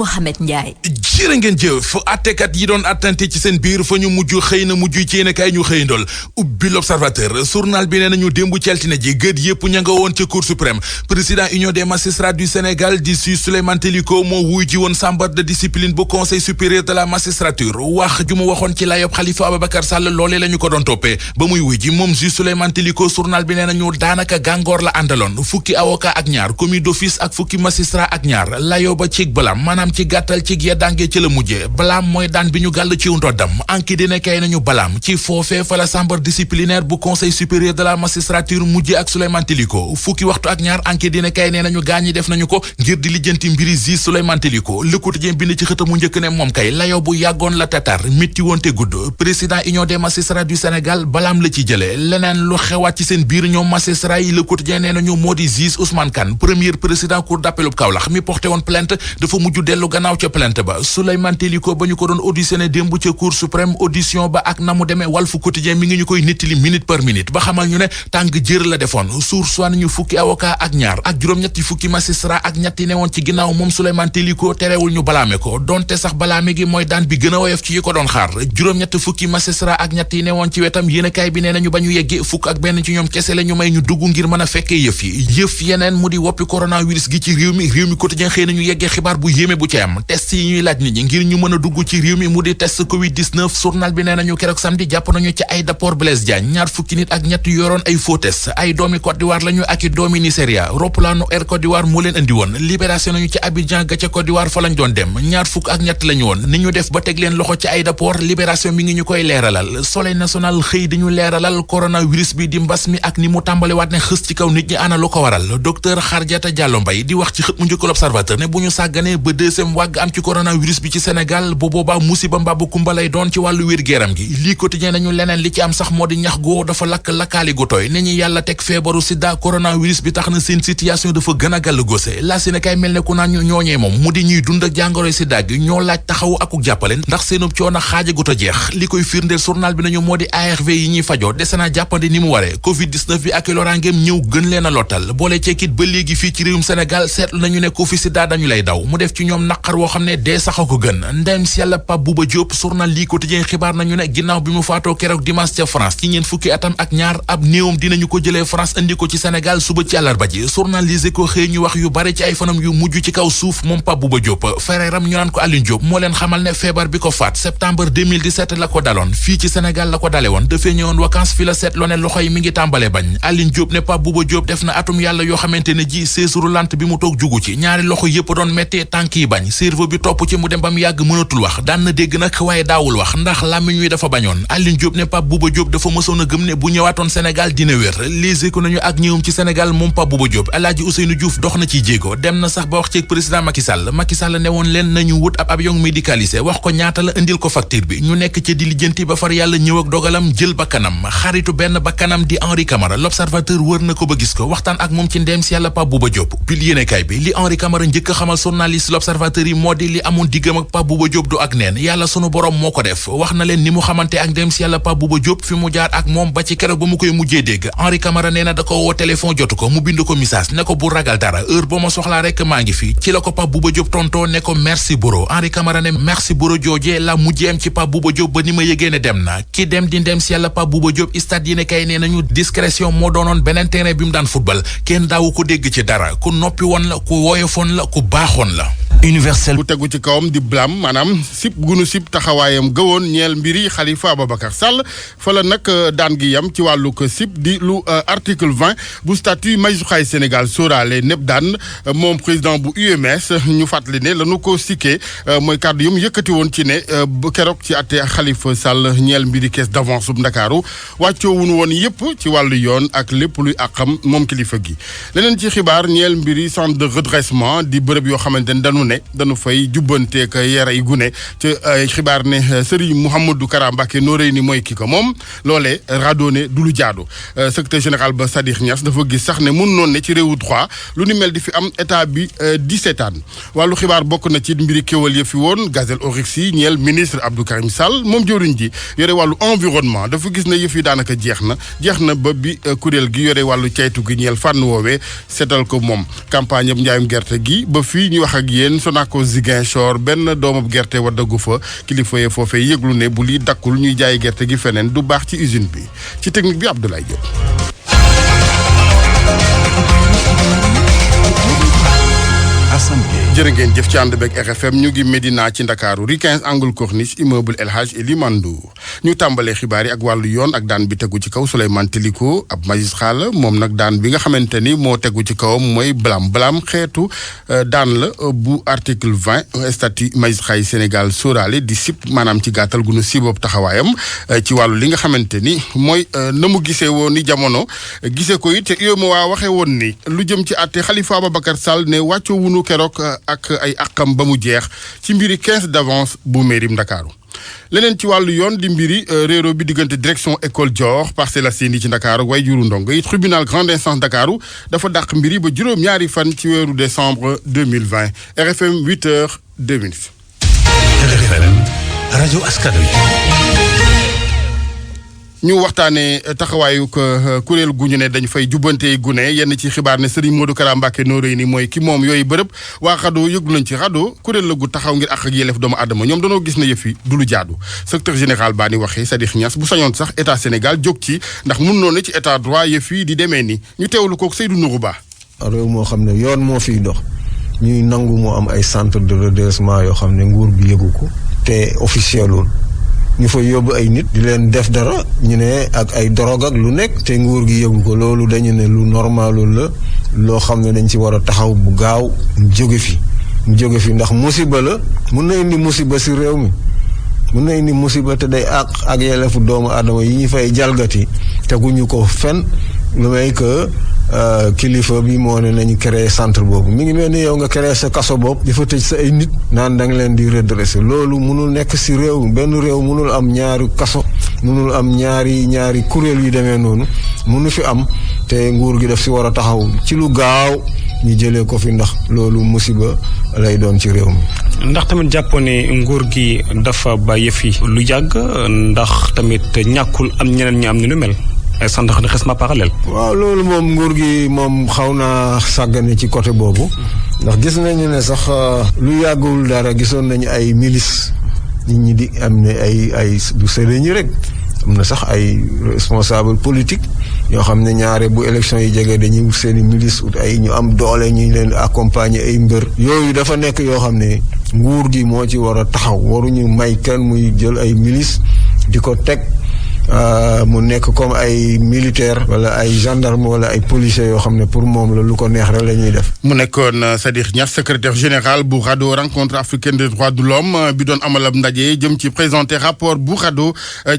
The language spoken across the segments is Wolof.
Mohamed Ndiaye. jërë ngeen jëf attekat yi doon attante ci seen biir fa ñu mujj xëy na mujj ci yéen kay ñu xëyandool ubbi l'Observateur journal bi nee nañu démb ci altine ji gët yëpp ña nga woon ca Cour suprême président union des magistrats du Sénégal di juge Souleymane Teliko moo wuy ji woon chambre de discipline bu conseil supérieur de la magistrature wax ju mu waxoon ci layob Khalifa Ababacar Sall loolee la ñu ko doon toppee ba muy wuy ji moom juge Souleymane Teliko journal bi nee nañu daanaka gàngoor la àndaloon fukki avocat ak ñaar commis d'office ak fukki magistrat ak ñaar layoo ba ci balam maanaam ci gàttal ci yeddaange ci la mujje balaam mooy daan bi ñu gàll ci ndoddam anki dina kay nañu balaam ci foofee fa la chambre disciplinaire bu conseil supérieur de la magistrature mujje ak Souleymane Teliko fukki waxtu ak ñaar anki dina kay nee nañu gaañi def nañu ko ngir di lijjanti mbiri juge Souleymane Teliko Le Quotidien bind ci xëtamu njëkk ne moom kay layoo bu yàggoon la tatar métti woon te gudd président union des magistrats du Sénégal balaam la ci jële leneen lu xewaat ci seen biir ñoom magistrats yi Le Quotidien nee nañu moo di juge Ousmane Kane premier président cour d'appel bu Kaolack mi porté woon plainte dafa mujj dellu gannaaw ca plainte ba Souleymane Teliko ba ñu ko doon auditionné démb ca cour suprême audition ba ak na mu demee Walf Quotidien mi ngi ñu koy nettali minute par minute ba xamal ñu ne tàng jër la defoon source ñu fukki avocat ak ñaar ak juróom-ñetti fukki magistrat ak ñetti ne woon ci ginnaaw moom Souleymane Teliko terewul ñu balaame ko donte sax balaame gi mooy daan bi gën a woyof ci yi ko doon xaar juróom-ñetti fukki magistrat ak ñetti ne woon ci wetam yéenekaay bi nee nañu ba ñu yegge fukk ak benn ci ñoom kese la ñu may ñu dugg ngir mën a fekkee yëf yeneen mu di woppi coronavirus gi ci réew mi Quotidien xëy nañu yeggee xibaar bu yéeme bu ci am test yi ñuy laaj nit ñi ngir ñu mën a dugg ci réew mi mu di test covid 19 journal bi nee nañu keroog samedi jàpp nañu ci aéroport Blaise Diagne ñaar fukki nit ak ñett yoroon ay faux test ay doomi Côte d'Ivoire lañu ak i doomi Nigeria roppalaanu Air Côte d'Ivoire moo leen indi woon libération nañu ci Abidjan ga ca Côte d'Ivoire fa lañ doon dem ñaar fukk ak ñett lañu woon ni ñu def ba teg leen loxo ci aéroport libération mi ngi ñu koy leeralal Soleil national xëy di ñu leeralal coronavirus bi di mbas mi ak ni mu tàmbaliwaat ne xës ci kaw nit ñi ana lu ko waral docteur Khadiata Diallo Mbaye di wax ci xët mu njëkk l'Observateur ne bu ñu sàgganee ba deuxième wàgg am ci coronavirus bi ci Sénégal bu boobaa musiba mbaabu kumba lay doon ci wàllu wér-gu-yaram gi lii Quotidien nañu leneen li ci am sax moo di ñax goo dafa lakkaali gu tooy ne ñu yàlla teg feebaru sida coronavirus bi tax na seen situation dafa gën a gàll góose la si ne kay mel ne ku naan ñu ñooñee moom mu di ñuy dund ak jàngoroy sida gi ñoo laaj taxawu akuk jàppale ndax seenub coono xaajagut a jeex li koy firndeel journal bi nañu moo di ARV yi ñuy fajoo dese naa jàppandi ni mu waree covid 19 bi ak loraangeem ñëw gën leen a lottal boole ceekit ba léegi fii ci réewum Sénégal seetlu nañu ne ku fi sida dañu lay daw mu def ci ñoom naqar woo xam ne dee saxa ko gën ndem si yàlla Pape Bouba Diop journal lii Quotidien xibaar nañu ne ginnaaw bi mu faatoo keroog dimanche ca France ci ñeen fukki atam ak ñaar ab néewam dinañu ko jëlee France indi ko ci Sénégal suba ci àllarba ji journal Les Échos xëy ñu wax yu bari ci ay fanam yu mujj ci kaw suuf moom Pape Bouba Diop frèram ñu naan ko Alioune Diop moo leen xamal ne feebar bi ko faat septembre 2017 la ko daloon fii ci Sénégal la ko dale woon dafee ñëwoon vacances fi la seetloo ne loxo yi mi ngi tàmbale bañ Alioune Diop ne Pape Bouba Diop def na atum yàlla yoo xamante ne ji chaise roulante bi mu toog jugu ci ñaari loxo yëpp doon métti tànk yi bañ cerveau bi topp ci mu dem ba mu yàgg mënatul wax daan na dégg nag waaye daawul wax ndax làmmiñ wi dafa bañoon Alioune Diop ne Pape Bouba Diop dafa mësoon a gëm ne bu ñëwaatoon Sénégal dina wér Les Échos nañu ak ñëwum ci Sénégal moom Pape Bouba Diop Alaaji Ousseynou Diouf dox na ciy jéego dem na sax ba wax ci président Macky Sall ne woon leen nañu wut ab avion médicalisé wax ko ñaata la indil ko facture bi ñu nekk ci di lijjanti ba far yàlla ñëw ak dogalam jël bakkanam xaritu benn bakkanam di Henri Camara L'Observateur wër na ko ba gis ko waxtaan ak moom ci ndeem si yàlla Pape Bouba Diop pil yéenekaay bi li Henri Camara njëkk a xamal journaliste L'Observateur yi moo di li amoon diggam ak Pape Bouba Diop du ak neen yàlla sunu borom moo ko def wax na leen ni mu xamante ak ndeem si yàlla Pape Bouba Diop fi mu jaar ak moom ba ci keroog ba mu koy mujjee dégg Henri Camara nee na da ko woo téléphone jotu ko mu bind ko message ne ko bu ragal dara heure boo ma soxlaa rek maa ngi fi ci la ko Pape Bouba Diop tontoo ne ko merci bro Henri Camara ne merci bro joojee la mujjeem ci Pape Bouba Diop ba ni ma yëgee ne dem na ki dem di ndeem si yàlla Pape Bouba Diop stade yi ne kay nee nañu discrétion moo doonoon beneen terrain bi mu daan football kenn daawu ko dégg ci dara ku noppi woon la ku woyofoon la ku baaxoon la universel bu tegu ci kawam di blâme maanaam sib gunu sib taxawaayam gëwoon ñeel mbiri Khalifa Ababacar Sall fa la nag daan gi yam ci wàllu ko sib di lu article 20 bu statut magistrat Sénégal sóoraale népp daan moom président bu UMS ñu fàttali ne lañu ko sikkee mooy kàddu yu mu yëkkati woon ci ne keroog ci atte Khalifa Sall ñeel mbiri caisse d'avance bu Ndakaaru wàccoowuñu woon yëpp ci wàllu yoon ak lépp luy àqam moom kilifa gi leneen ci xibaar ñeel mbiri centre de redressement di bërëb yoo xamante ne dañu fay jubbanteek yara yi gune ci xibaar ne Serigne Mouhamadou Kara Mbacké Noreyni mooy ki ko moom loolee radoone du lu jaadu secrétaire général ba Sadikh Niass dafa gis sax ne mun noon ne ci réewu droit lu ni mel di fi am état bi di seetaan wàllu xibaar bokk na ci mbiri kéwal ya fi woon gazelle oryx yi ñeel ministre Abdou Karim Sall moom jëwriñ ji yore wàllu environnement dafa gis ne yëf yi daanaka jeex na ba bi kuréel gi yore wàllu caytu gi ñeel fànn woowee seetal ko moom campagne ab njaayum gerte gi ba fii ñu wax ak yéen Sonacos Ziguinchor benn doomab gerte waddagu fa kilifa yee foofee yëglu ne bu lii dakkul ñuy jaay gerte gi feneen du baax ci usine bi ci technique bi Abdoulaye Diop. jërë ngeen jëf ci ànd beeg RFM ñu ngi Médina ci Ndakaaru rue 15 angle Corniche immeuble El Hadj Eli Mandour ñu tàmbalee xibaar yi ak wàllu yoon ak daan bi tegu ci kaw Souleymane Teliko ab magistrat la moom nag daan bi nga xamante ni moo tegu ci kawam mooy blâme xeetu daan la bu article 20 statut magistrat yi Sénégal sóoraale di sip maanaam ci gàttal gu nu siboob taxawaayam ci wàllu li nga xamante ni mooy na mu gisee woon ni jamono gisee ko it UEMOA waxee woon ni lu jëm ci àtte Khalifa Ababacar Sall ne wàccoo wunu keroog ak ay àqam ba mu jeex ci mbiri 15 d'avance bu mairie Ndakaaru leneen ci wàllu yoon di mbiri réero bi diggante direction école Dior Parcelles Assainies ci Ndakaaru way juru ndongo yi tribunal grande instance Ndakaaru dafa dàq mbiri ba juróom-ñaari fan ci weeru décembre 2020 RFM 8h02. RFM rajo askan wi. ñu waxtaanee taxawaayu kuréel gu ñu ne dañ fay jubbante gune yenn ci xibaar ne Serigne Modou Kara Mbacké Noreyni mooy ki moom yooyu bërëb waa RADDHO yëglu nañ ci RADDHO kuréel la gu taxaw ngir àq ak yelleef doomu aadama ñoom dañoo gis ne yëf yi du lu jaadu secrétaire général baa ni waxee Sadikh Niass bu sañoon sax état Sénégal jóg ci ndax mun noonu ci état droit yëf yi di demee ni ñu teewlu kook Seydou Nourou Ba. réew moo xam ne yoon moo fiy dox ñuy nangu moo am ay centre de redressement yoo xam ne nguur bi yëgu ko te officielul ñu fa yóbbu ay nit di leen def dara ñu ne ak ay drogue ak lu nekk te nguur gi yëgu ko loolu dañu ne lu normalul la loo xam ne dañ ci war a taxaw bu gaaw mu jóge fi ndax musiba la mun na indi musiba si réew mi mun na indi musiba te day ak yelleefu doomu aadama yi ñu fay jalgati teguñu ko fen lu may que kilifa bi moo ne nañu créer centre boobu mi ngi mel ni yow nga créer sa kaso bopp di fa tëj sa ay nit naan da nga leen di redresser loolu munul nekk si réew benn réew munul am ñaari kaso munul am ñaari kuréel yu demee noonu munu fi am te nguur gi daf si war a taxaw ci lu gaaw ñu jëlee ko fi ndax loolu musiba lay doon ci réew mi. ndax tamit jàppoon ne nguur gi dafa bàyyi fi lu yàgg ndax tamit ñàkkul am ñeneen ñu am ni lu mel. ay centre de redressement parallèle. waaw loolu moom nguur gi moom xaw naa sàggane ci côté boobu ndax gis nañu ne sax lu yàggul dara gisoon nañu ay milice nit ñi di am ne ay du sëriñ ñi rek am na sax ay responsable politique yoo xam ne ñaare bu élection yi jege dañuy wut seen i milice ut ay ñu am doole ñu leen accompagner ay mbër yooyu dafa nekk yoo xam ne nguur gi moo ci war a taxaw waruñu may kenn muy jël ay milice di ko teg mu nekk comme ay militaire wala ay gendarme wala ay policiers yoo xam ne pour moom la lu ko neex rek la ñuy def. mu nekkoon Sadikh Niass secrétaire général bu RADDHO rencontre africaine des droits de l'homme bi doon amal ab ndaje jëm ci présenter rapport bu RADDHO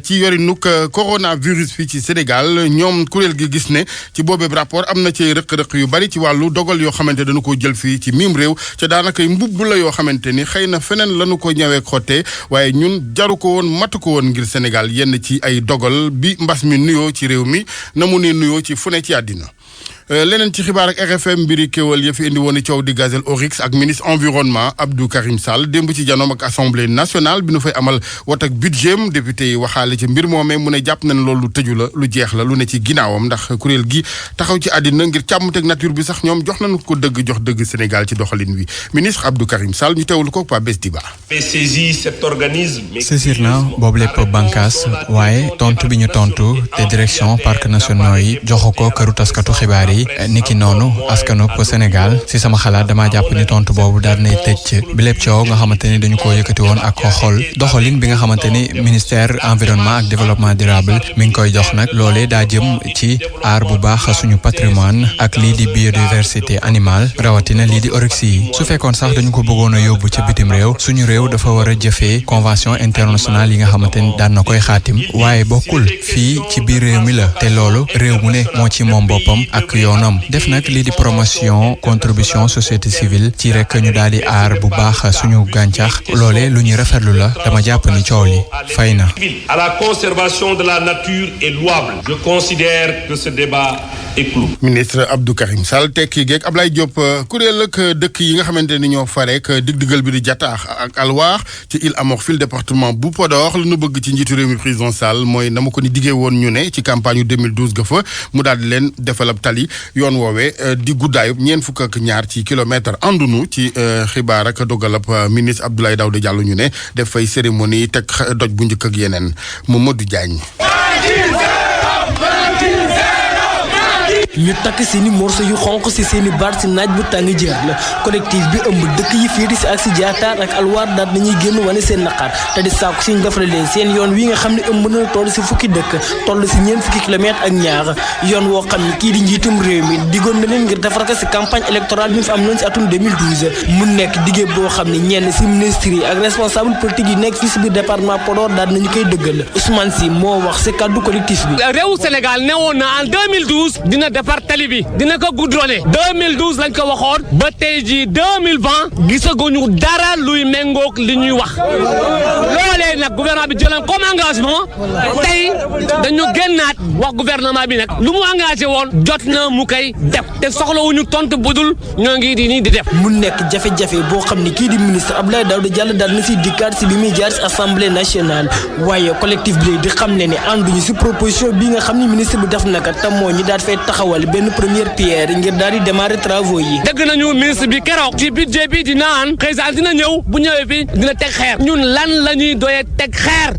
ci yorinuk coronavirus fii ci Sénégal ñoom kuréel gi gis ne ci boobeeb rapport am na ci rëq-rëq yu bari ci wàllu dogal yoo xamante dañu ko jël fii ci mim réew ca daanaka mbubb la yoo xamante ni xëy na feneen lañu ko ñëwee xottee waaye ñun jaru ko woon matu ko woon ngir Sénégal yenn ci ay dogal bi mbas mi nuyoo ci réew mi na mu ne nuyoo ci fu ne ci àddina leneen ci xibaar ak RFM mbiri kéwal ya fi indi woon coow di gazelle oryx ak ministre environnement Abdou Karim Sall démb ci janoom ak assemblée nationale bi nu fay amal wat ak budget député yi waxaale ci mbir moomee mu ne jàpp na ne loolu lu tëju la lu jeex la lu ne ci ginnaawam ndax kuréel gi taxaw ci àddina ngir càmmteg nature bi sax ñoom jox nañu ko dëgg jox dëgg Sénégal ci doxalin wi ministre Abdou Karim Sall ñu teewlu ko Pa Bes Diba. saisir na boobu lépp bànkaas waaye tontu bi ñu tontu te direction parcs nationaux yi joxu ko këru taskatu xibaar yi niki noonu askanu Sénégal si sama xalaat dama jàpp ni tontu boobu daal nay tëj bi lépp coow nga xamante ni dañu ko yëkkati woon ak xol doxalin bi nga xamante ni ministère environnement ak développement durable mi ngi koy jox nag loolee daa jëm ci aar bu baax suñu patrimoine ak lii di biodiversité animale rawatina lii di oryx yi su fekkoon sax dañu ko bëggoon a yóbbu ca bitim réew suñu réew dafa war a jëfee convention internationale yi nga xamante ni daan na koy xaatim waaye bokkul fii ci biir réew mi la te loolu réew mu ne moo ci moom boppam ak yoonam def nag lii di promotion contribution société civile ci rek ñu daal di aar bu baax suñu gàncax loolee lu ñuy rafetlu la dama jàpp ni coow li fay na. À la conservation de la nature est louable. Je considère que ce débat éclou. ministre Abdou Karim Sall tekki geeg Ablaye Diop kuréel ak dëkk yi nga xamante ni ñoo farek dig-digal bi di Jataax ak Alwaax ci Île à Morphil département bu Podor la ñu bëgg ci njiitu réew mi président Sall mooy na ma ko ni diggee woon ñu ne ci campagne 2012 ga fa mu daal di leen defal ab tali yoon woowee di guddaayub 42 ci kilomètre andunu ci xibaar ak dogalab ministre Abdoulaye Daouda Diallo ñu ne def fay cérémonie teg doj bu njëkk ak yeneen Mamadou Diagne. ñu takk seeni morso yu xonq ci seeni baat ci naaj bu tàng jër la collectif bi ëmb dëkk yi féeti ci ak ci Jaataar ak Alwaar daal nañuy génn wane seen naqar te di sàkku ci ñu defal leen seen yoon wi nga xam ne ëmb na toll ci fukki dëkk toll ci ñeent fukki kilomètre ak ñaar yoon woo xam ne kii di njiitum réew mi diggoon na leen ngir defar ko ci campagne électorale bi mu fi am noonu ci atum 2012 mu nekk diggée boo xam ne ñenn ci ministres yi ak responsable politique yi nekk fii ci biir département Podor daal nañu koy dëggal Ousmane Sy moo wax ci kàddu collectif bi. réewu Sénégal newoon na en 2012 dina defar tali bi dina ko goudronné 2012 lañ ko waxoon ba tey jii 2020 gisaguñu dara luy méngoog li ñuy wax loolee nag gouvernement bi jëloon comme engagement tey dañu génnaat wax gouvernement bi nag lu mu engagé woon jot na mu koy def te soxlawuñu tontu budul ñoo ngi di nii di def. mu nekk jafe-jafe boo xam ne kii di ministre Abdoulaye Daouda Diallo daal na si dikkaat si bi muy jaar si assemblée nationale waaye collectif bi di xam ne ànduñu si proposition bi nga xam ne ministre bi def naka te moo ñi daal fay taxawal benn première pierre ngir daal di démarrer travaux yi. dëgg nañu ministre bi keroog ci budget bi di naan président dina ñëw bu ñëwee fi dina teg xeer ñun lan la ñuy doyee teg xeer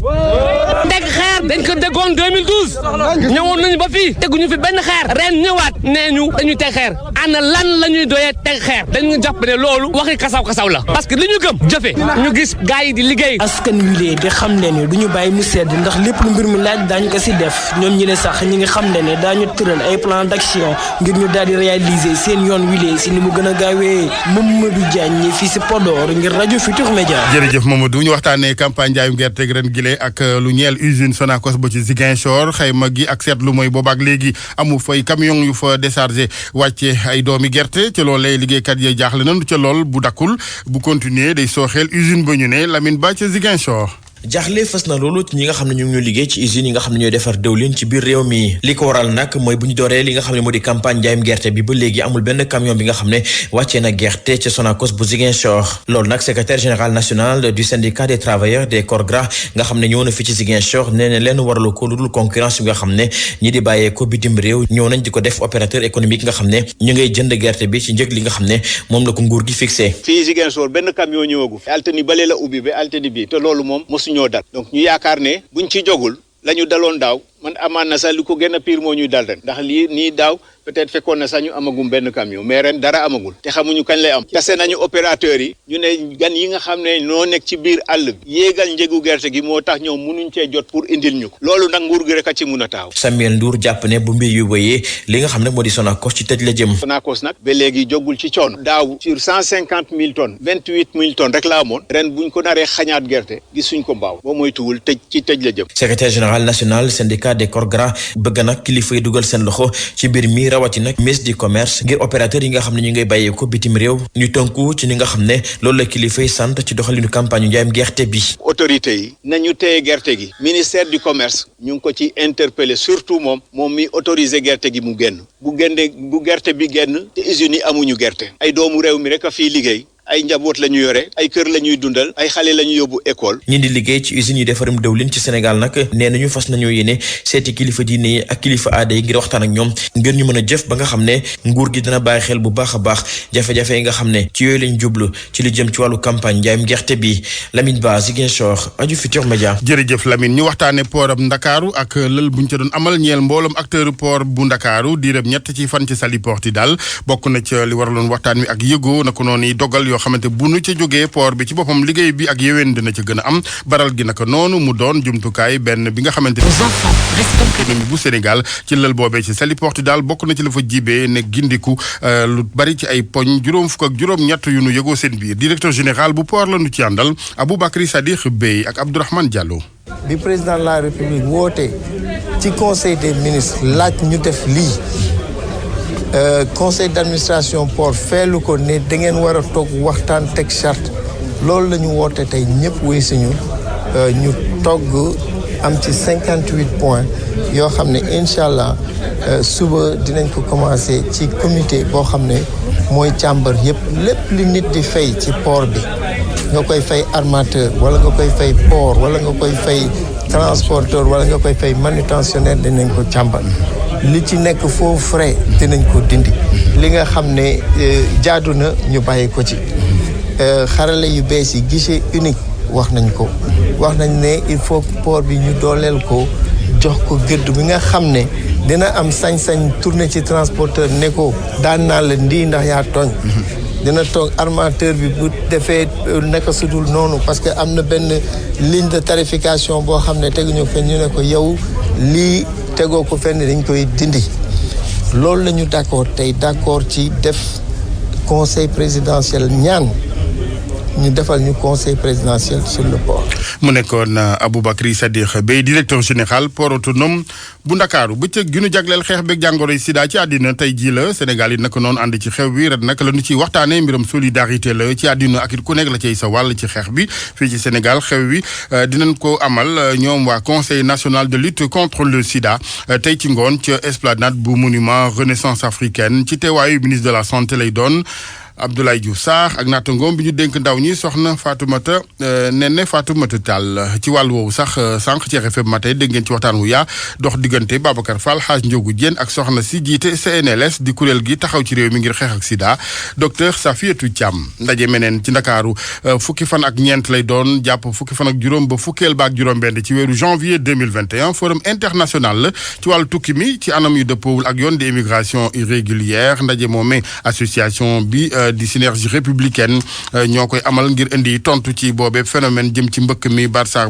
dañ ko déggoon 2012 ñëwoon nañu ba fii teguñu fi benn xeer ren ñëwaat nee ñu dañuy teg xeer ana lan la ñuy doyee teg xeer dañu jàpp ne loolu waxi kasaw la parce que li ñu gëm jëfe ñu gis gars yi di liggéey. askan wi lee di xam ne du ñu bàyyi mu sedd ndax lépp lu mbir mi laaj daañu ko si def ñoom ñi ne sax ñi nga xam ne daañu tëral ay plan d'action ngir ñu daal di réaliser seen yoon wilee si ni mu gën a gaawee Mamadou Diagne fii si Podor ngir rajo Futurs Médias. jërëjëf Mamadou ñu waxtaanee campagne njaayum gerte ren gile ak lu ñeel usine Sonacos ba ci Ziguinchor xayma gi ak seetlu mooy boobaak léegi amu fay camion yu fa déchargé wàcce ay doomi gerte ca loolee liggéeykat yi jaaxle nañu ca lool bu dakkul bu continuer day sooxeel usine ba ñu ne Lamine Ba ca Ziguinchor. jaaxle fës na loolu ñi nga xam ne ñu ngi ñu liggéey ci usines yi nga xam ne ñooy defar dëwlin ci biir réew mi li ko waral nag mooy bu ñu dooree li nga xam ne moo di campagne njaayum gerte bi ba léegi amul benn camion bi nga xam ne wàccee na gerte ci Sonacos bu Ziguinchor loolu nag secrétaire général national du syndicat des travailleurs des corps gras nga xam ne ñëw na fi ci Ziguinchor nee na leen waralu ko lu dul concurrence bi nga xam ne ñi di bàyyee ko bitim réew ñëw nañ di ko def opérateur économique nga xam ne ñu ngay jënd gerte bi ci njëg li nga xam ne moom la ko nguur gi fixé. fii Ziguinchor benn camion ñëwagu altani bale la ubbi ba altani bi te loolu moom mosuñoo dal donc ñu yaakaar ne buñ ci jogul la ñu daloon daaw man amaan na sax lu ko gën a pire moo ñuy dal ren ndax lii nii daaw peut-être fekkoon na sax ñu amagum benn camion mais ren dara amagul te xamuñu kañ lay am tase nañu opérateurs yi ñu ne gan yi nga xam ne noo nekk ci biir àll bi yéegal njëgu gerte gi moo tax ñoom mënuñ cee jot pour indil ñu ko loolu nag nguur gi rek a ci mun a taaw. Samuel Ndour jàpp ne bu mbir yu wéyee li nga xam ne moo di Sonacos ci tëj la jëm. Sonacos nag ba léegi jógul ci coono daaw sur 150 000 tonnes 28 000 tonnes rek la amoon ren buñ ko naree xañaat gerte gisuñ ko mbaaw boo moytuwul tëj ci tëj la jëm. secrétaire général national syndicat des corps gras bëgg nag kilifa yi dugal seen loxo ci mbir mi rawatina ministre du commerce ngir opérateur yi nga xam ne ñu ngay bàyyee ko bitim réew ñu tënku ci ni nga xam ne loolu la kilifa yi sant ci doxalinu campagne njaayam gerte bi. autorité yi nañu téye gerte gi ministère du commerce ñu ngi ko ci interpellé surtout moom mi autorisé gerte gi mu génn bu gerte bi génn te usines yi amuñu gerte ay doomu réew mi rek a fii liggéey ay njaboot la ñu yore ay kër la ñuy dundal ay xale la ñu yóbbu école. ñi di liggéey ci usines yi defarum dëwlin ci Sénégal nag nee nañu fas nañoo yéene seeti kilifa diine yi ak kilifa aada yi ngir waxtaan ak ñoom ngir ñu mën a jëf ba nga xam ne nguur gi dina bàyyi xel bu baax a baax jafe-jafe yi nga xam ne ci yooyu lañ jublu ci li jëm ci wàllu campagne njaayum gerte bi Lamine Ba Ziguinchor rajo Futurs Médias. jërëjëf Lamine ñu waxtaanee port bu Ndakaaru ak lël buñ ca doon amal ñeel mbooloom acteur port bu Ndakaaru diirëb ñett ci fan ci Saly Port yi daal bokk na ci li waraloon waxtaan wi ak yëgoo na ko noonu dogal yoo xamante bu nu ca jógee port bi ci boppam liggéey bi ak yéwén dina ca gën a am baral gi naka noonu mu doon jumtukaay benn bi nga xamante ni économie bu Sénégal ci lël boobee ci Saly Port daal bokk na ci la fa jibee ne gindiku lu bari ci ay poñ juróom fukk ak juróom-ñett yu nu yëgoo seen biir directeur général bu port la nu ci àndal Aboubacry Sadikh Bey ak Abdourahmane Diallo. bi président de la République woote ci conseil des ministres laaj ñu def lii conseil d'administration port feelu ko ne da ngeen war a toog waxtaan teg charte loolu la ñu woote tey ñëpp wuy suñu ñu togg am ci 58 points yoo xam ne incha allah suba dinañ ko commencé ci comité boo xam ne mooy càmbar yëpp lépp li nit di fay ci port bi nga koy fay armateur wala nga koy fay port wala nga koy fay transporteur wala nga koy fay manutentionnaire dinañ ko càmbar li ci nekk faux frais dinañ ko dindi li nga xam ne jaadu na ñu bàyyi ko ci xarale yu bees yi guichet unique wax nañ ko wax nañ ne il faut port bi ñu dooleel ko jox ko gëdd bi nga xam ne dina am sañ-sañ tourner ci transporteur ne ko daan naa la ndii ndax yaa tooñ dina toog armateur bi bu defee naka sudul noonu parce que am na benn ligne de tarification boo xam ne teguñu ko ñu ne ko yow lii tegoo ko fenn dañ koy dindi loolu la ñu d'accord tey d'accord ci def conseil présidentiel ñaan ñu defal ñu conseil présidentiel sur le port. mu nekkoon Aboubacry Sadikh Bèye directeur général port autonome bu Ndakaaru bëccëg gi ñu jagleel xeex beeg jàngoro yi sida ci àddina tey jii la Sénégal yi naka noonu ànd ci xew bi ren nag la ñu ciy waxtaanee mbiram solidarité la ci àddina ak it ku nekk la cay sa wàll ci xeex bi fii ci Sénégal xew wi dinañ ko amal ñoom waa conseil national de lutte contre le sida tey ci ngoon ca esplanade bu monument renaissance africaine ci teewaayu ministre de la santé lay doon. Abdoulaye Diouf Sarr ak naatangoom bi ñu dénk ndaw ñi soxna Fatoumata Néné Fatoumata Tall ci wàllu woowu sax sànq ci RFM matin dégg ngeen ci waxtaan wu yaa dox diggante Babacar Fall Hadj Ndiogou Diène ak soxna si jiite CNLS di kuréel gi taxaw ci réew mi ngir xeex ak sida docteur Safiatou Thiam ndaje meneen ci Ndakaaru fukki fan ak ñeent lay doon jàpp fukki fan ak juróom ba fukkeel ba ak juróom-benn ci weeru janvier 2021 forum international la ci wàllu tukki mi ci anam yu dëppoowul ak yoon di immigration irrégulière ndaje moomee association bi di synergie républicaine ñoo koy amal ngir indi tontu ci boobee phénomène jëm ci mbëkk mi Barsaq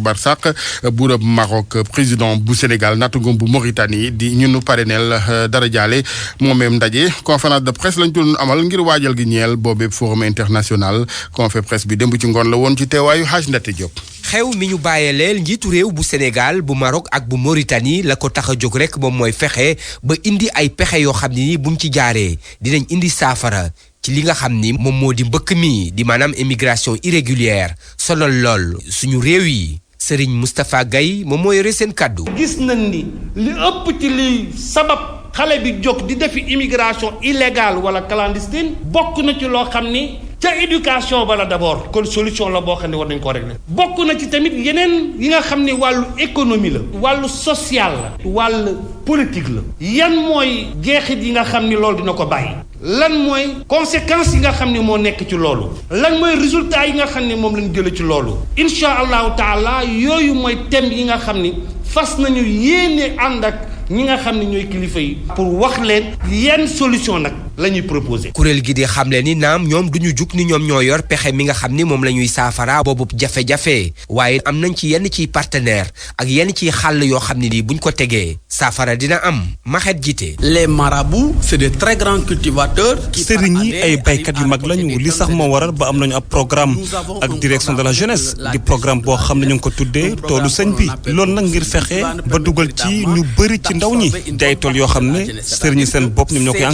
buurab Maroc président bu Sénégal nattangom bu Mauritanie di ñunu pareneel dara jaale moomeem ndaje conférence de presse lañ doon amal ngir waajal gi ñeel boobee forum international conférence presse bi démb ci ngoon la woon ci teewaayu Hadj Ndate Diop. xew mi ñu bàyyeleel njiitu réew bu Sénégal bu Maroc ak bu Mauritanie la ko tax a jóg rek moom mooy fexe ba indi ay pexe yoo xam ne ni bu mu ci jaaree dinañ indi saafara ci li nga xam ni moom moo di mbëkk mi di maanaam immigration irrégulière sonal lool suñu réew yi Serigne Moustapha Gaye moom moo yore seen kàddu. gis nañ ni li ëpp ci li sabab xale bi jóg di defi immigration illégale wala clandestine bokk na ci loo xam ni ca éducation ba la d'abord kon solution la boo xam ne war nañ ko régler bokk na ci tamit yeneen yi nga xam ne wàllu économie la wàllu social la wàllu politique la yan mooy jeexit yi nga xam ni loolu dina ko bàyyi lan mooy conséquences yi nga xam ne moo nekk ci loolu lan mooy résultat yi nga xam ne moom lañ jële ci loolu incha allahu taala yooyu mooy thème yi nga xam ni fas nañu yéene ànd ak ñi nga xam ne ñooy kilifa yi pour wax leen yenn solution nag la ñuy proposé. kuréel gi di xamle ni naam ñoom duñu jug ni ñoom ñoo yor pexe mi nga xam ni moom la ñuy saafara boobu jafe-jafe waaye am nañ ci yenn ciy partenaire ak yenn ciy xàll yoo xam ne nii buñ ko tegee saafara dina am maxet jiite. les marabouts c'est de très grands cultivateurs. sëriñ yi ay baykat yu mag lañu li sax moo waral ba am nañu ab programme ak direction de la jeunesse di programme boo xam ne ñu ngi ko tuddee toolu sëñ bi loolu nag ngir fexe ba dugal ci ñu bëri ci ndaw ñi di ay tool yoo xam ne sëriñ yi seen bopp ñoom ñoo koy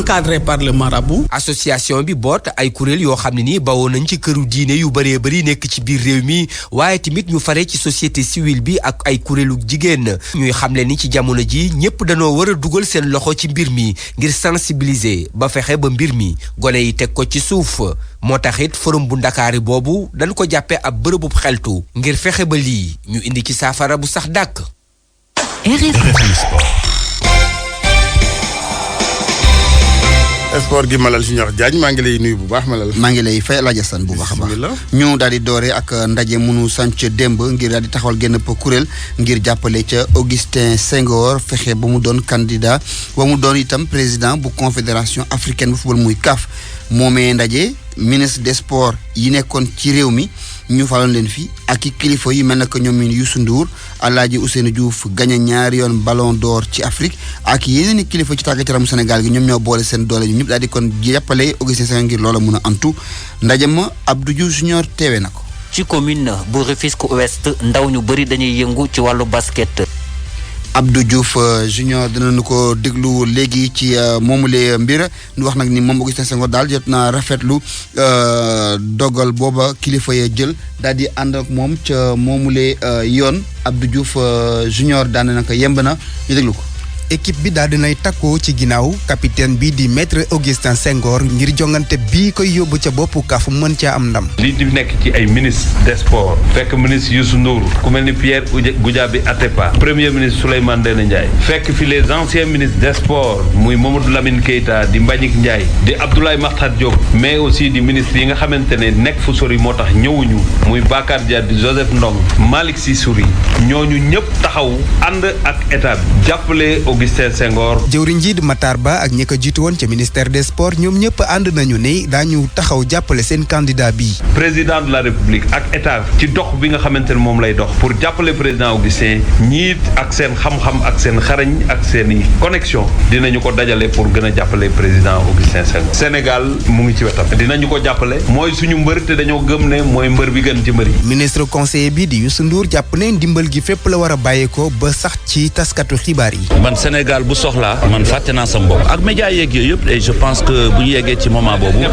encadré par le marabout. association bi boot ay kuréel yoo xam ne nii bawoo nañ ci këru diine yu bëree bëri nekk ci biir réew mi waaye tamit ñu fare ci société civile bi ak ay kuréelu jigéen ñuy xamle ni ci jamono ji ñëpp dañoo war a dugal seen loxo ci mbir mi ngir sensibiliser ba fexe ba mbir mi gone yi teg ko ci suuf moo taxit forum bu Ndakaari boobu dañ ko jàppee ab bërëbub xeltu ngir fexe ba lii ñu indi ci saafara bu sax dàkk. sport gi Malal Junior Diagne maa ngi lay nuyu bu baax Malal. maa ngi lay fay Alaaji Asan bu baax a baax ñu daal di doore ak ndaje munu sanc démb ngir daal di taxawal génn kuréel ngir jàppale ca Augustin Senghor fexe ba mu doon candidat ba mu doon itam président bu confédération africaine bu football muy CAF moomee ndaje ministre des sports yi nekkoon ci réew mi ñu faloon leen fi ak i kilifa yi mel na que ñoom Youssou Ndour Alaaji Ousseynou Diouf gagné ñaari yoon ballon d'or ci Afrique ak yeneen i kilifa ci tàggat yaramu Sénégal gi ñoom ñoo boole seen doole ñu ñëpp daal di kon jàppale Augustin Senghor ngir loola mun a antu ndaje ma Abdou Diouf Junior teewe na ko. ci commune bu Rufisque Ouest ndaw ñu bëri dañuy yëngu ci wàllu basket. Abdou Diouf junior dinañu ko déglu léegi ci moomule mbir ñu wax nag ni moom Augustin Senghor daal jot naa rafetlu dogal booba kilifa ya jël daal di ànd ak moom ca moomule yoon Abdou Diouf junior daan na ko yemb na ñu déglu ko. équipe bi daal dinay takkoo ci ginnaaw capitaine bi di maître Augustin Senghor ngir jongante bii koy yóbbu ca boppu CAF mën caa am ndam. lii di nekk ci ay ministre des sports fekk ministre Youssou Ndour ku mel ni Pierre Goudiaby Atepa premier ministre Souleymane Ndéné Ndiaye fekk fi les anciens ministres des sports muy Mamadou Lamine Keita di Mbagnick Ndiaye di Abdoulaye Makhtar Diop mais aussi di ministre yi nga xamante ne nekk fu sori moo tax ñëwuñu muy Bakar Dia di Joseph Ndong Malick Sy Souris ñooñu ñëpp taxaw ànd ak état bi jàppale Augustin Senghor. jëwriñ ji di Matar Ba ak ñi ko jiitu woon ca ministère des sports ñoom ñëpp ànd nañu ne daañu taxaw jàppale seen candidat bi. président de la république ak état ci dox bi nga xamante ne moom lay dox pour jàppale président Augustin ñiit ak seen xam-xam ak seen xarañ ak seen i connexion dinañu ko dajale pour gën a jàppale président Augustin Senghor. Sénégal mu ngi ci wetam dinañu ko jàppale mooy suñu mbër te dañoo gëm ne mooy mbër bi gën ci mbër yi. ministre conseiller bi di Youssou Ndour jàpp ne ndimbal gi fépp la war a bàyyeekoo ba sax ci taskatu xibaar yi. Sénégal bu soxlaa man fàtte naa sama bopp ak média yeeg yooyu yëpp et je pense que bu ñu yeggee ci moment boobu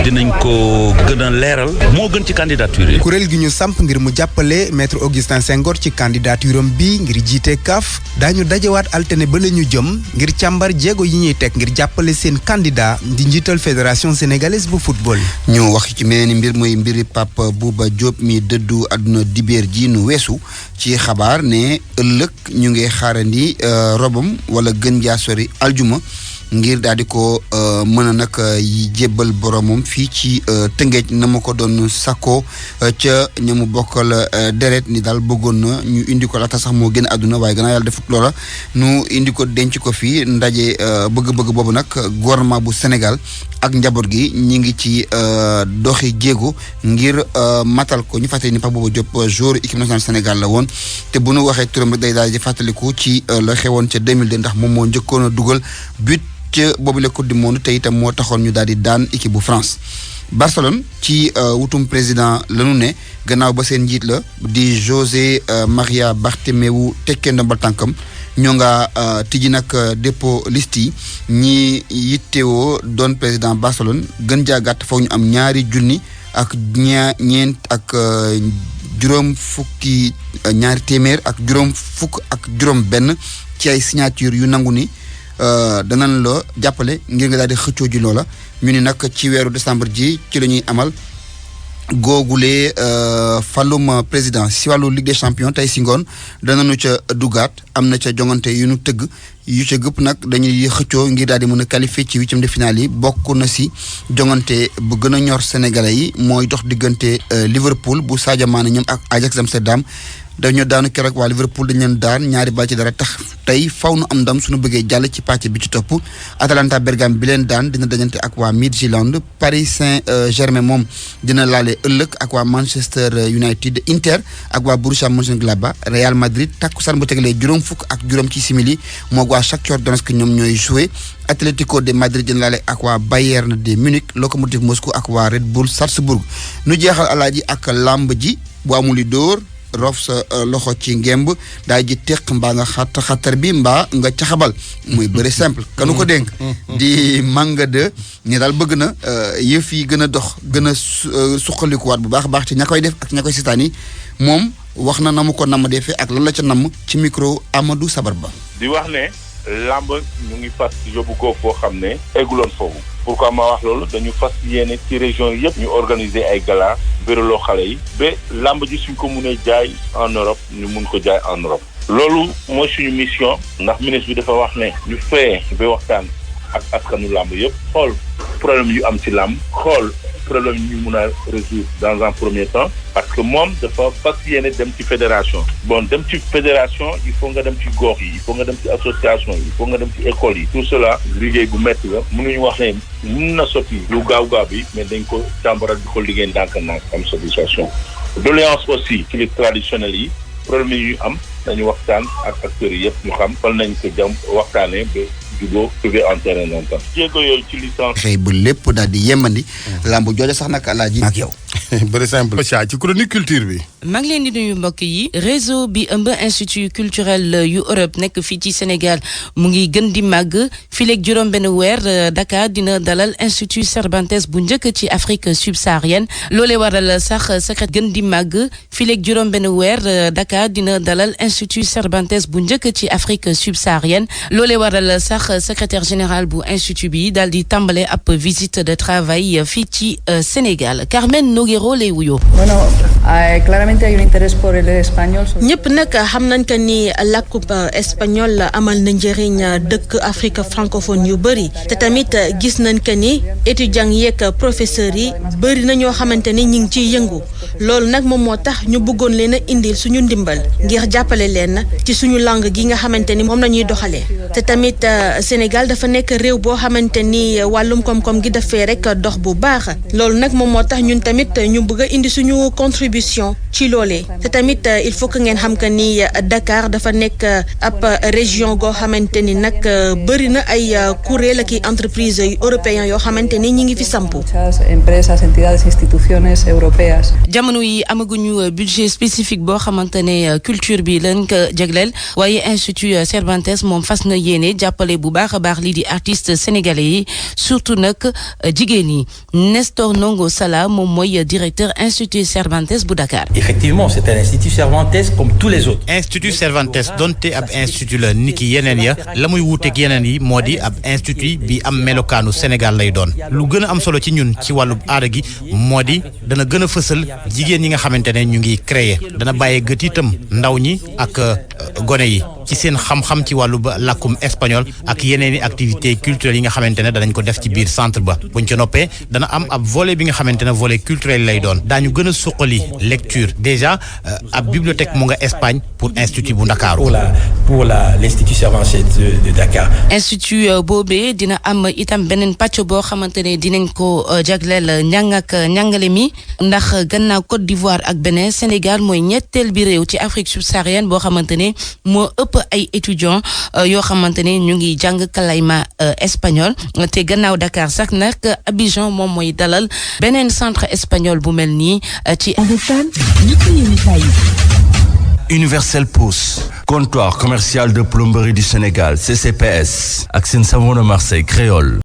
dinañ ko gën a leeral moo gën ci candidature yi. kuréel gi ñu samp ngir mu jàppale maître Augustin Senghor ci candidature am bi ngir jiite CAF daañu dajewaat altine ba la ñu jëm ngir càmbar jéego yi ñuy teg ngir jàppale seen candidat di njiital fédération sénégalaise bu football. ñu wax ci meneen mbir mooy mbiri Pape Bouba Diop mi dëddu àdduna dibéer ji nu weesu ci xabaar ne ëllëg ñu ngi xaarandi robam wala gën jaa sori aljuma ngir daal di ko mën a nag jébbal boromam fii ci Tëngéej na ma ko doon sakko ca ña mu bokkal deret ni daal bëggoon na ñu indi ko laata sax moo gën àdduna waaye gannaaw yàlla defut loola nu indi ko denc ko fii ndaje bëgg-bëgg boobu nag gouvernement bu Sénégal ak njaboot gi ñi ngi ci doxi jéego ngir matal ko ñu fàttali ni Pape Bouba Diop joueur équipe nationale Sénégal la woon te bu nu waxee turam rek day daal di fàttaliku ci la xewoon ca 2002 ndax moom moo njëkkoon a dugal but ca boobu la coupe du monde te itam moo taxoon ñu daal di daan équipe bu France. Barcelone ci wutum président lanu ne gannaaw ba seen njiit la di José Maria Bartomeu tekkee ndombal tànkam ñoo nga tijji nag dépôt liste yi ñi yittewoo doon président Barcelone gën jaa gàtt foog ñu am ñaari junni ak ñeent ak juróom fukki ñaari téeméer ak juróom fukk ak juróom benn ci ay signature yu nangu ni danañ la jàppale ngir nga daal di xëccoo ji loola ñu ni nag ci weeru décembre ji ci la ñuy amal googulee fàllum président si wàllu Ligue des champions tey si ngoon danañu ca duggaat am na ca jongante yu nu tëgg yu ca gëpp nag dañuy xëccoo ngir daal di mën a qualifier ci huitième de finale yi bokk na si jongante bu gën a ñor sénégalais yi mooy dox diggante Liverpool bu Sadio Mané ñoom ak Ajax Amsterdam dañoo daanu keroog waa Liverpool dañ leen daan ñaari bal ci dara tax tey faw nu am ndam suñu bëggee jàll ci pàcc bi ci topp Atalanta Bergame bi leen daan dina dajante ak waa Midtjylland Paris Saint-Germain moom dina laale ëllëg ak waa Manchester United Inter ak waa Borussia Mönchengladbach Real Madrid takkusaan bu tegalee juróom fukk ak juróom ci simili moog waa Shakhtar Donetsk ñoom ñooy joué Atlético de Madrid dina laale ak waa Bayern de Munich Lokomotiv Moscou ak waa Red Bull Salzbourg nu jeexal alaaji ak lamb ji bu amuli dóor rof sa loxo ci ngemb daay ji teq mbaa nga xattar bi mbaa nga caxabal muy bëri simple kanu ko dénk di Manga 2 ni daal bëgg na yëf yi gën a dox gën a suqalikuwaat bu baax a baax ci ña koy def ak ña koy seetaan yi moom wax na mu ko namm defee ak lan la ca namm ci micro Amadou Sabar Ba di wax ne làmb ñu ngi fas yóbbu ko foo xam ne egguloon foofu pourquoi ma wax loolu dañu fas yéene ci région yëpp ñu organiser ay gala béraloo xale yi ba làmb ji suñ ko mënee jaay en Europe ñu mun ko jaay en Europe loolu mooy suñu mission ndax ministre bi dafa wax ne ñu fee ba waxtaan ak askanu làmb yëpp xool problème yu am ci làmb xool problème yi ñu mun a résoudre dans un premier temps parce que moom dafa fas yéene dem ci fédération bon dem ci fédération il faut nga dem ci gox yi il faut nga dem ci association yi il faut nga dem ci école yi tout cela liggéey bu métti la mënuñu wax ne mun na sotti lu gaaw bi mais dañ ko càmbaral di ko liggéey ndànk-ndànk am satisfaction doléance aussi ci les traditionnels yi problème yi ñu am nañu waxtaan ak acteurs yi yëpp ñu xam fan nañ ko jëm waxtaanee ba jubóo trouver un terrain d'entente. jéego yooyu ci licence. xëy bu lépp daal di yembandi. lamb jooja sax nag alaaji ak yow. bëri simple. ci chronique culture bi. maa ngi leen di nuyu mbokk yi réseau bi ëmb institut culturel yu Europe nekk fii ci Sénégal mu ngi gën di màgg fileeg juróom-benn weer Dakar dina dalal institut Cervantes bu njëkk ci Afrique subsaharienne loolee waral sax secret gën di màgg fileeg juróom-benn weer Dakar dina dalal institut Cervantes bu njëkk ci Afrique subsaharienne loolee waral sax secrétaire général bu institut bi daal di tàmbale ab visite de travail fii ci Sénégal Carmen Noguero lay wuyoo. ñëpp nag xam nañ que ni làkkub espagnol amal na njëriñ dëkk Afrique francophone yu bëri te tamit gis nañ que ni étudiants yeeg professeurs yi bëri na ñoo xamante ni ñu ngi ciy yëngu loolu nag moom moo tax ñu bëggoon leen a indil suñu ndimbal ngir jàppale leen ci suñu langue gi nga xamante ni moom la ñuy doxalee te tamit Sénégal dafa nekk réew boo xamante ni wàllum koom-koom gi dafee rek dox bu baax loolu nag moom moo tax ñun tamit ñu bëgg a indi suñu contribution ci loolee te tamit il faut que ngeen xam que ni Dakar dafa nekk ab région goo xamante ni nag bëri na ay kuréel ak entreprise européen yoo xamante ni ñi ngi fi sampu. empresas, entidades, instituciones europeas. jamono yi amaguñu budget spécifique boo xamante ne culture bi lañ ko jagleel waaye institut Cervantes moom fas na yéene jàppale bu baax a baax lii di artistes sénégalais yi surtout nag jigéen yi Nestor Ndongo Sala moom mooy directeur institut Cervantes bu Dakar. Effectivement, c'est un institut Cervantes comme tous les autres. institut Cervantes donte ab institut la niki yeneen ya la muy wuuteeg yeneen yi moo di ab institut bi am melokaanu Sénégal lay doon lu gën a am solo ci ñun ci wàllu aada gi moo di dana gën a fësal jigéen ñi nga xamante ne ñu ngi créer dana bàyyee gët itam ndaw ñi ak gone yi ci seen xam-xam ci wàllu ba làkkum espagnol ak yeneen i activités culturelles yi nga xamante ne danañ ko def ci biir centre ba buñ ci noppee dana am ab volet bi nga xamante ne volet culturel lay doon daañu gën a suqali lecture déjà ab bibliothèque mu nga Espagne pour institut bu Ndakaaru. pour l'institut Cervantes de Dakar. institut boobee dina am itam beneen pàcc boo xamante ne dinañ ko jagleel njàng ak njàngale mi ndax gannaaw Côte d'Ivoire ak Bénin Sénégal mooy ñetteel bi réew ci Afrique subsaharienne boo xamante ne moo ëpp ay étudiants yoo xamante ne ñu ngi jàng kalayma espagnol te gannaaw Dakar sax nag Abidjan moom mooy dalal beneen centre espagnol bu mel nii ci. Universel Pousse, comptoir commercial de plomberie du Sénégal, CCPS, ak seen savon de Marseille créole.